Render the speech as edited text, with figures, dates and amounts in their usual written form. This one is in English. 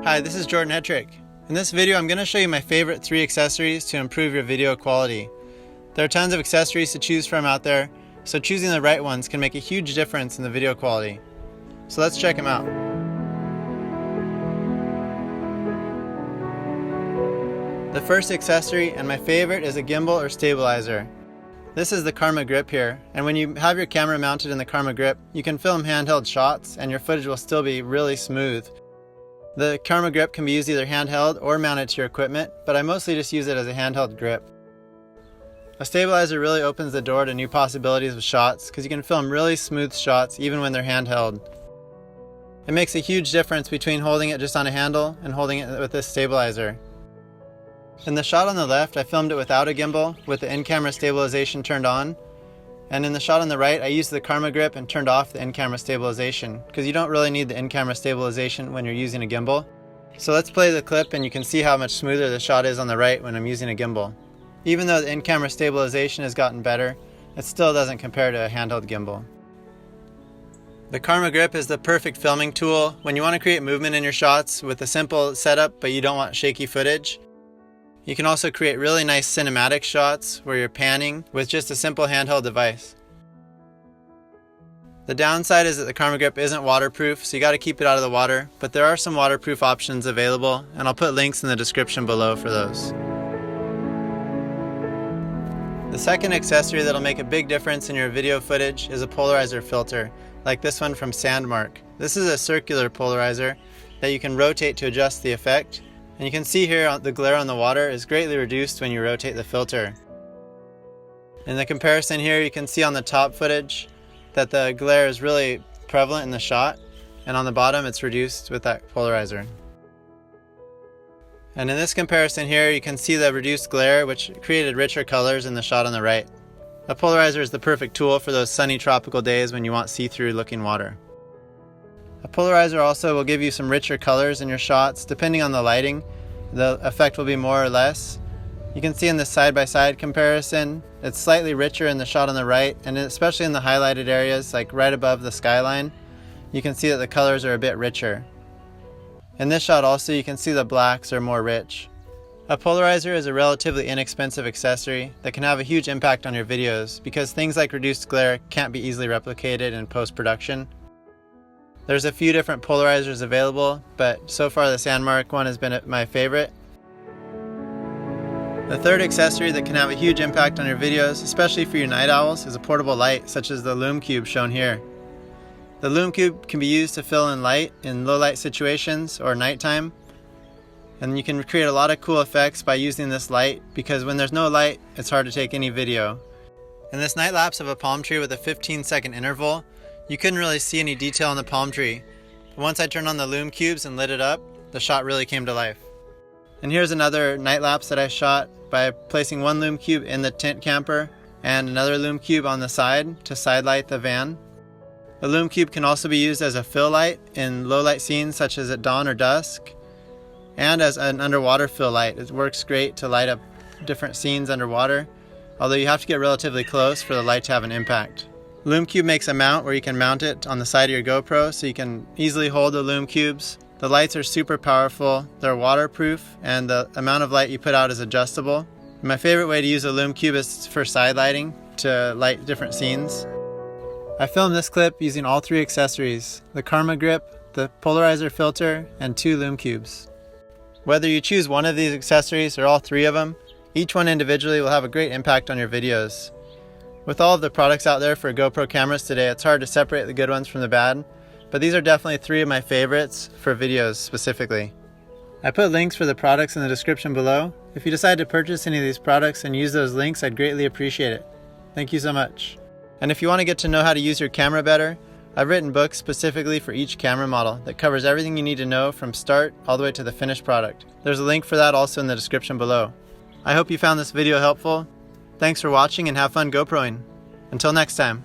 Hi, this is Jordan Hetrick. In this video, I'm going to show you my favorite 3 accessories to improve your video quality. There are tons of accessories to choose from out there, so choosing the right ones can make a huge difference in the video quality. So let's check them out. The first accessory, and my favorite, is a gimbal or stabilizer. This is the Karma Grip here, and when you have your camera mounted in the Karma Grip, you can film handheld shots and your footage will still be really smooth. The Karma Grip can be used either handheld or mounted to your equipment, but I mostly just use it as a handheld grip. A stabilizer really opens the door to new possibilities with shots because you can film really smooth shots even when they're handheld. It makes a huge difference between holding it just on a handle and holding it with this stabilizer. In the shot on the left, I filmed it without a gimbal with the in-camera stabilization turned on. And in the shot on the right, I used the Karma Grip and turned off the in-camera stabilization because you don't really need the in-camera stabilization when you're using a gimbal. So let's play the clip and you can see how much smoother the shot is on the right when I'm using a gimbal. Even though the in-camera stabilization has gotten better, it still doesn't compare to a handheld gimbal. The Karma Grip is the perfect filming tool when you want to create movement in your shots with a simple setup but you don't want shaky footage. You can also create really nice cinematic shots where you're panning with just a simple handheld device. The downside is that the Karma Grip isn't waterproof, so you got to keep it out of the water, but there are some waterproof options available, and I'll put links in the description below for those. The second accessory that'll make a big difference in your video footage is a polarizer filter, like this one from Sandmark. This is a circular polarizer that you can rotate to adjust the effect. And you can see here the glare on the water is greatly reduced when you rotate the filter. In the comparison here, you can see on the top footage that the glare is really prevalent in the shot, and on the bottom it's reduced with that polarizer. And in this comparison here, you can see the reduced glare, which created richer colors in the shot on the right. A polarizer is the perfect tool for those sunny tropical days when you want see-through looking water. A polarizer also will give you some richer colors in your shots. Depending on the lighting, the effect will be more or less. You can see in the side-by-side comparison, it's slightly richer in the shot on the right, and especially in the highlighted areas, like right above the skyline, you can see that the colors are a bit richer. In this shot also, you can see the blacks are more rich. A polarizer is a relatively inexpensive accessory that can have a huge impact on your videos because things like reduced glare can't be easily replicated in post-production. There's a few different polarizers available, but so far the Sandmark one has been my favorite. The third accessory that can have a huge impact on your videos, especially for your night owls, is a portable light such as the Lume Cube shown here. The Lume Cube can be used to fill in light in low light situations or nighttime, and you can create a lot of cool effects by using this light because when there's no light, it's hard to take any video. In this night lapse of a palm tree with a 15-second interval, you couldn't really see any detail in the palm tree, but once I turned on the Lume Cubes and lit it up, the shot really came to life. And here's another night lapse that I shot by placing one Lume Cube in the tent camper and another Lume Cube on the side to side light the van. The Lume Cube can also be used as a fill light in low light scenes such as at dawn or dusk, and as an underwater fill light. It works great to light up different scenes underwater, although you have to get relatively close for the light to have an impact. Lume Cube makes a mount where you can mount it on the side of your GoPro so you can easily hold the Lume Cubes. The lights are super powerful, they're waterproof, and the amount of light you put out is adjustable. My favorite way to use a Lume Cube is for side lighting to light different scenes. I filmed this clip using all 3 accessories, the Karma Grip, the polarizer filter, and 2 Lume Cubes. Whether you choose one of these accessories or all 3 of them, each one individually will have a great impact on your videos. With all of the products out there for GoPro cameras today, it's hard to separate the good ones from the bad, but these are definitely 3 of my favorites for videos specifically. I put links for the products in the description below. If you decide to purchase any of these products and use those links, I'd greatly appreciate it. Thank you so much. And if you want to get to know how to use your camera better, I've written books specifically for each camera model that covers everything you need to know from start all the way to the finished product. There's a link for that also in the description below. I hope you found this video helpful. Thanks for watching and have fun GoProing. Until next time.